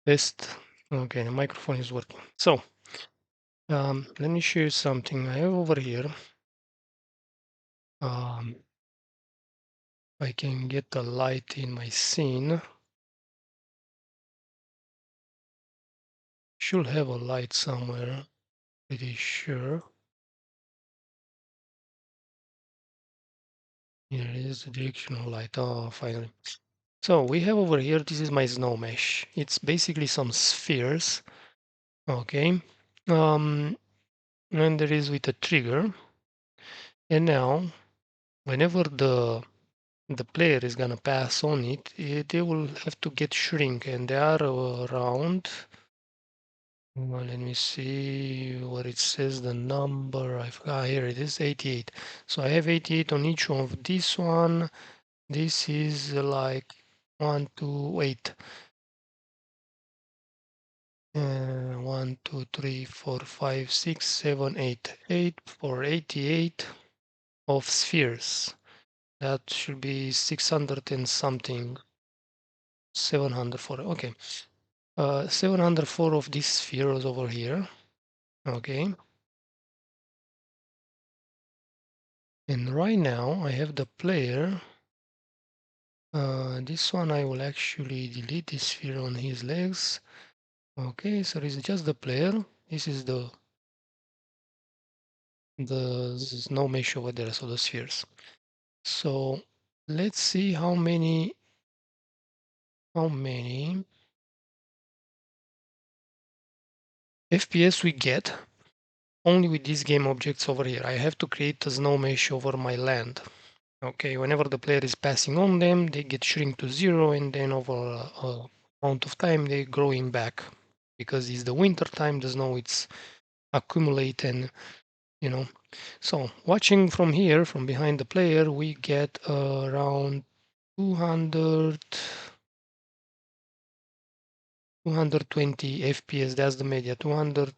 Test. Okay, the microphone is working. So, let me show you something I have over here. I can get the light in my scene. Should have a light somewhere, pretty sure. Here is the directional light. Oh, finally. So we have over here, this is my snow mesh. It's basically some spheres. Okay. And there is with a trigger. And now, whenever the player is gonna pass on it, they will have to get shrink, and they are around. Well, let me see what it says. The number I forgot. Here it is, 88. So I have 88 on each one of this one. This is like 1, 2, 8. 1, 2, 3, 4, 5, 6, 7, 8. 8 for 88 of spheres. That should be 600 and something. 704. Okay. 704 of these spheres over here. Okay. And right now I have the player. This one I will actually delete this sphere on his legs. Okay, so it's just the player. This is the snow mesh over there, so the spheres. So let's see how many FPS we get only with these game objects over here. I have to create a snow mesh over my land. Okay, whenever the player is passing on them, they get shrink to 0, and then over a amount of time they growing back. Because it's the winter time, the snow it's accumulate, and you know. So watching from here, from behind the player, we get around 200, 220 FPS. That's the media, 200,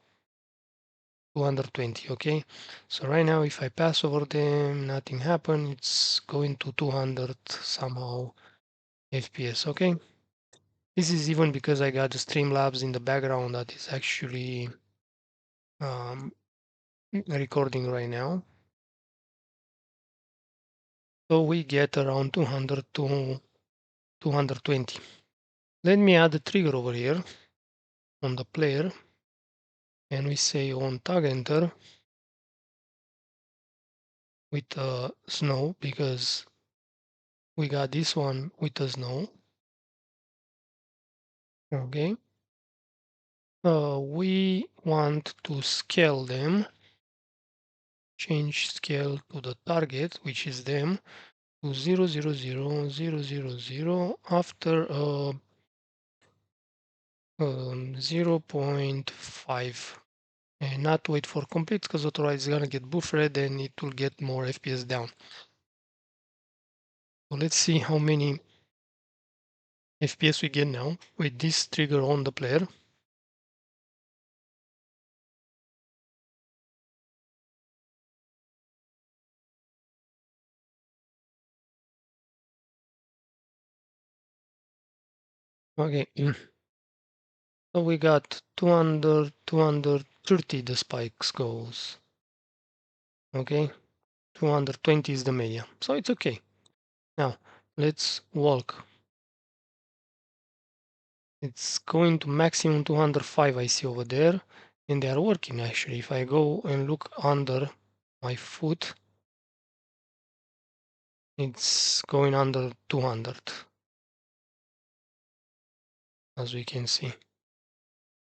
220. Okay, so right now if I pass over them, nothing happen. It's going to 200 somehow FPS. Okay. This is even because I got the Streamlabs in the background that is actually um, recording right now. So we get around 200 to 220. Let me add the trigger over here on the player, and we say on tag enter with snow, because we got this one with the snow. Okay. We want to scale them, change scale to the target, which is them, to 0, 0, 0, 0, 0, 0 after 0.5, and not wait for complete, because otherwise it's gonna get buffered and it will get more FPS down. So let's see how many FPS we get now with this trigger on the player. Okay, so we got 200, 230 the spikes goes. Okay, 220 is the media, so it's okay. Now let's walk. It's going to maximum 205 I see over there, and they are working actually. If I go and look under my foot, it's going under 200, as we can see.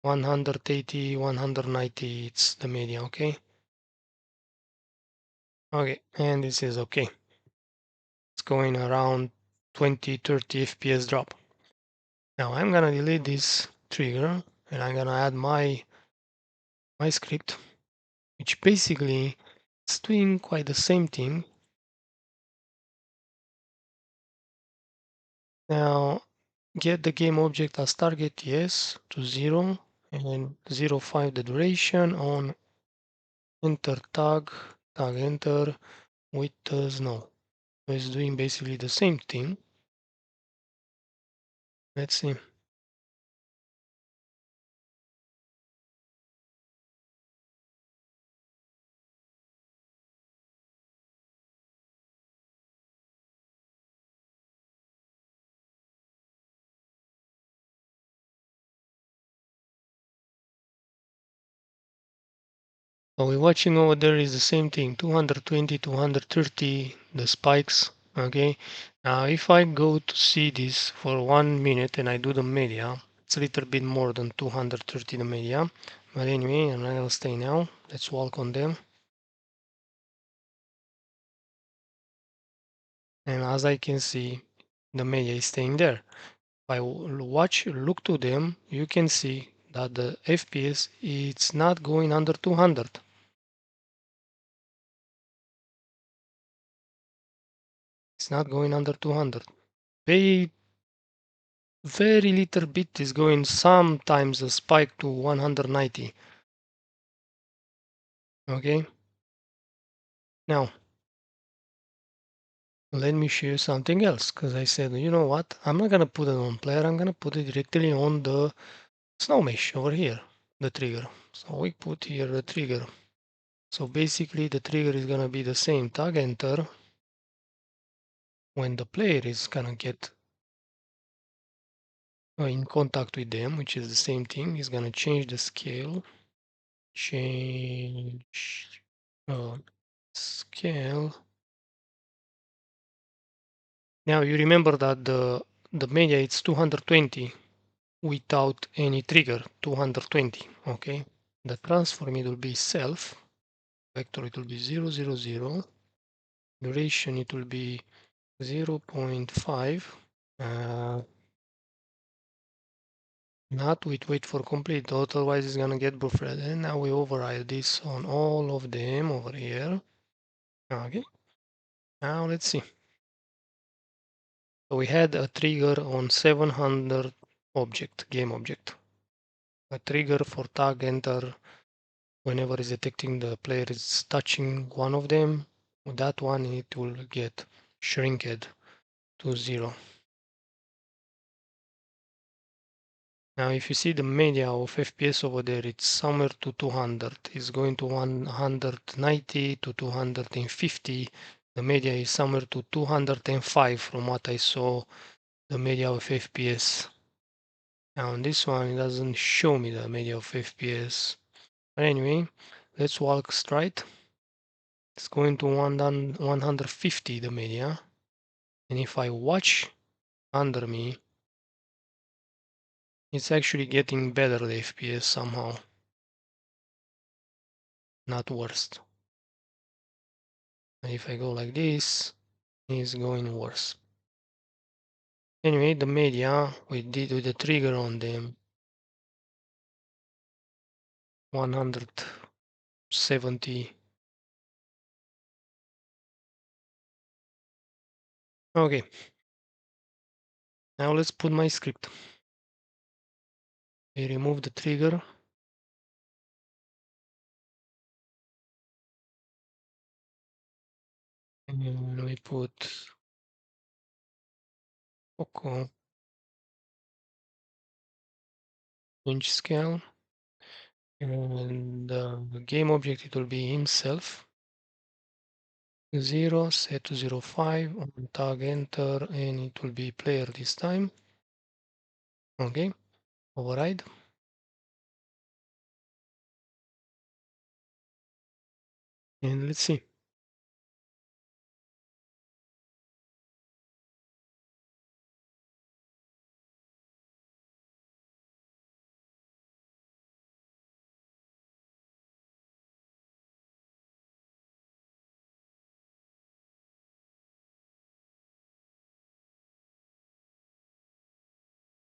180, 190, it's the media, okay? Okay, and this is okay. It's going around 20, 30 FPS drop. Now I'm gonna delete this trigger, and I'm gonna add my script, which basically it's doing quite the same thing. Now get the game object as target, yes, to 0, and 0.5 the duration on enter tag, enter with the snow. So it's doing basically the same thing. Let's see. So we're watching over there is the same thing, 220, 230, the spikes, okay? Now if I go to see this for 1 minute and I do the media, it's a little bit more than 230 the media. But anyway, I'm not gonna stay now. Let's walk on them. And as I can see, the media is staying there. If I look to them, you can see that the FPS it's not going under 200. It's not going under 200. Very, very little bit is going sometimes a spike to 190. Okay. Now, let me show you something else because I said, you know what? I'm not going to put it on player. I'm going to put it directly on the snow mesh over here, the trigger. So we put here the trigger. So basically the trigger is going to be the same tag enter when the player is going to get in contact with them, which is the same thing. Is going to change the scale, change scale. Now you remember that the media it's 220 without any trigger, 220. Okay, the transform it will be self vector. It will be 000. Duration it will be 0.5. Not with wait for complete, otherwise it's gonna get buffered. And now we override this on all of them over here. Okay, now let's see. So we had a trigger on 700 object, game object. A trigger for tag enter whenever is detecting the player is touching one of them. With that one it will get shrinked to 0. Now if you see the media of FPS over there, it's somewhere to 200. It's going to 190 to 250. The media is somewhere to 205 from what I saw the media of FPS. Now on this one it doesn't show me the media of FPS. But anyway, let's walk straight. It's going to 150 the media. And if I watch under me, it's actually getting better the FPS somehow. Not worse. And if I go like this, it's going worse. Anyway, the media we did with the trigger on them 170. Okay, now let's put my script. We remove the trigger. And we put Poco inch scale. And the game object it will be himself. 0 set to 05 on tag enter and it will be player this time. Okay, override. And let's see.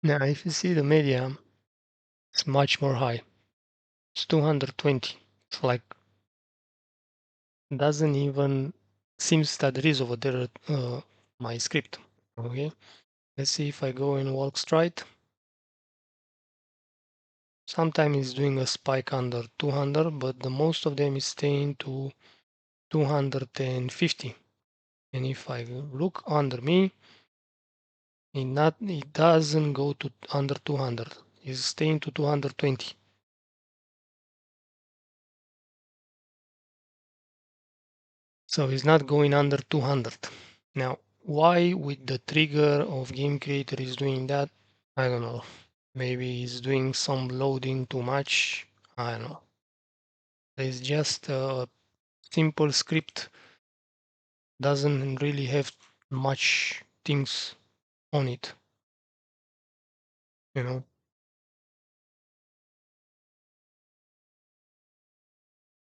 Now if you see the media, it's much more high. It's 220. It's like doesn't even seems that there is over there my script. Okay, let's see if I go and walk straight. Sometimes it's doing a spike under 200, but the most of them is staying to 250. And if I look under me, it doesn't go to under 200. It's staying to 220. So it's not going under 200. Now, why with the trigger of game creator is doing that? I don't know. Maybe he's doing some loading too much. I don't know. There's just a simple script, doesn't really have much things on it, you know.